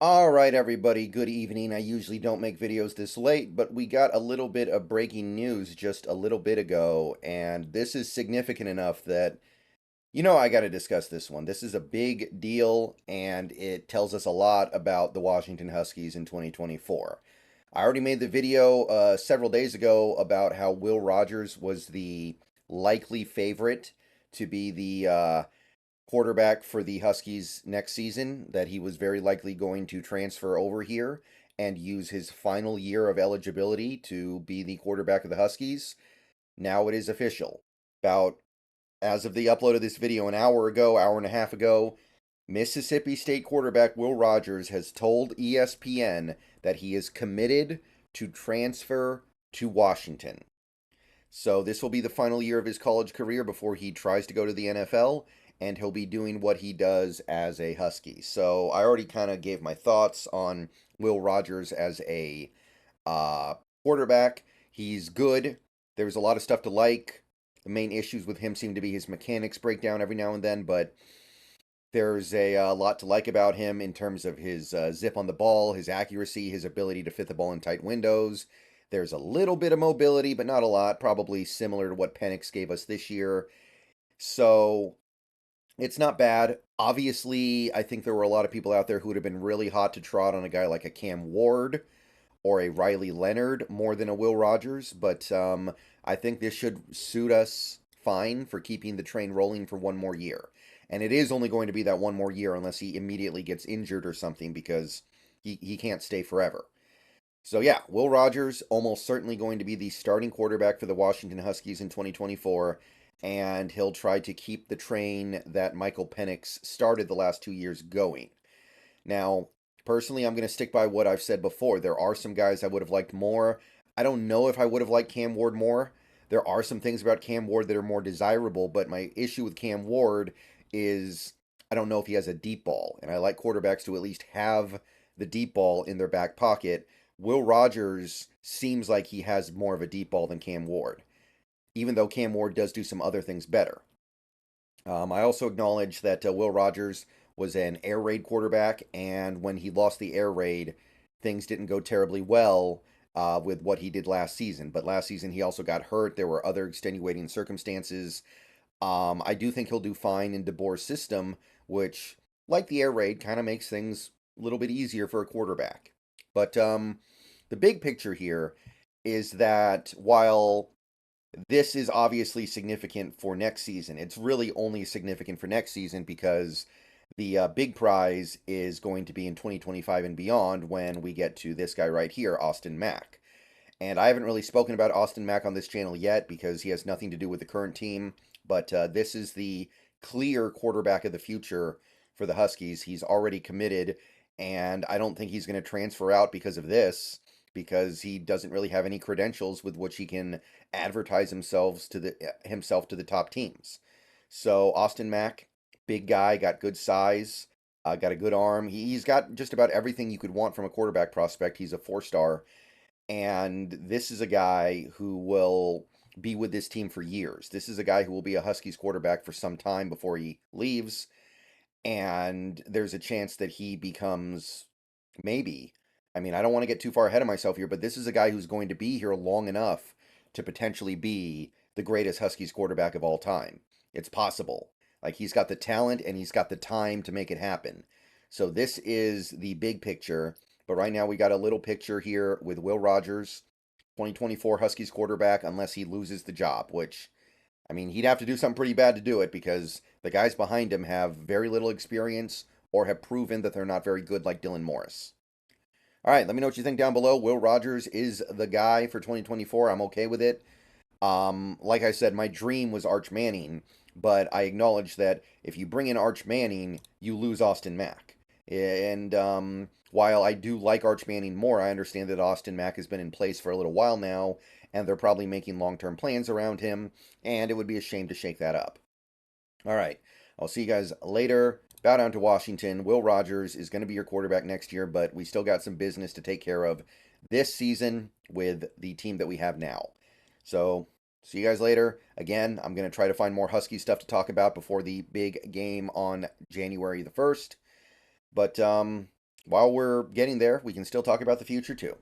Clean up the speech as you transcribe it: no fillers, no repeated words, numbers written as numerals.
All right, everybody, good evening. I usually don't make videos this late, but we got a little bit of breaking news just a little bit ago, and this is significant enough that, I got to discuss this one. This is a big deal, and it tells us a lot about the Washington Huskies in 2024. I already made the video several days ago about how Will Rogers was the likely favorite to be the quarterback for the Huskies next season, that he was very likely going to transfer over here and use his final year of eligibility to be the quarterback of the Huskies. Now it is official. About as of the upload of this video an hour ago, hour and a half ago, Mississippi State quarterback Will Rogers has told ESPN that he is committed to transfer to Washington. So this will be the final year of his college career before he tries to go to the NFL, and he'll be doing what he does as a Husky. So I already kind of gave my thoughts on Will Rogers as a uh, quarterback. He's good. There's a lot of stuff to like. The main issues with him seem to be his mechanics break down every now and then, but there's a lot to like about him in terms of his zip on the ball, his accuracy, his ability to fit the ball in tight windows. There's a little bit of mobility, but not a lot, probably similar to what Penix gave us this year. So it's not bad. Obviously, I think there were a lot of people out there who would have been really hot to trot on a guy like a Cam Ward or a Riley Leonard more than a Will Rogers, but I think this should suit us fine for keeping the train rolling for one more year. And it is only going to be that one more year unless he immediately gets injured or something, because he can't stay forever. So yeah, Will Rogers almost certainly going to be the starting quarterback for the Washington Huskies in 2024, and he'll try to keep the train that Michael Penix started the last 2 years going. Now, personally, I'm going to stick by what I've said before. There are some guys I would have liked more. I don't know if I would have liked Cam Ward more. There are some things about Cam Ward that are more desirable, but my issue with Cam Ward is I don't know if he has a deep ball, and I like quarterbacks to at least have the deep ball in their back pocket. Will Rogers seems like he has more of a deep ball than Cam Ward, even though Cam Ward does do some other things better. I also acknowledge that Will Rogers was an air raid quarterback, and when he lost the air raid, things didn't go terribly well with what he did last season. But last season, he also got hurt. There were other extenuating circumstances. I do think he'll do fine in DeBoer's system, which, like the air raid, kind of makes things a little bit easier for a quarterback. But the big picture here is that while this is obviously significant for next season, it's really only significant for next season because the big prize is going to be in 2025 and beyond when we get to this guy right here, Austin Mack. And I haven't really spoken about Austin Mack on this channel yet because he has nothing to do with the current team, but this is the clear quarterback of the future for the Huskies. He's already committed, and I don't think he's going to transfer out because of this, because he doesn't really have any credentials with which he can advertise himself to the top teams. So Austin Mack, big guy, got good size, got a good arm. He's got just about everything you could want from a quarterback prospect. He's a four-star, and this is a guy who will be with this team for years. This is a guy who will be a Huskies quarterback for some time before he leaves, and there's a chance that he becomes maybe. I mean, I don't want to get too far ahead of myself here, but this is a guy who's going to be here long enough to potentially be the greatest Huskies quarterback of all time. It's possible. Like, he's got the talent and he's got the time to make it happen. So this is the big picture. But right now we got a little picture here with Will Rogers, 2024 Huskies quarterback, unless he loses the job, which, I mean, he'd have to do something pretty bad to do it because the guys behind him have very little experience or have proven that they're not very good, like Dylan Morris. All right, let me know what you think down below. Will Rogers is the guy for 2024. I'm okay with it. Like I said, my dream was Arch Manning, but I acknowledge that if you bring in Arch Manning, you lose Austin Mack. And while I do like Arch Manning more, I understand that Austin Mack has been in place for a little while now, and they're probably making long-term plans around him, and it would be a shame to shake that up. All right, I'll see you guys later. Bow down to Washington. Will Rogers is going to be your quarterback next year, but we still got some business to take care of this season with the team that we have now. So, see you guys later. Again, I'm going to try to find more Husky stuff to talk about before the big game on January the 1st. But, while we're getting there, we can still talk about the future too.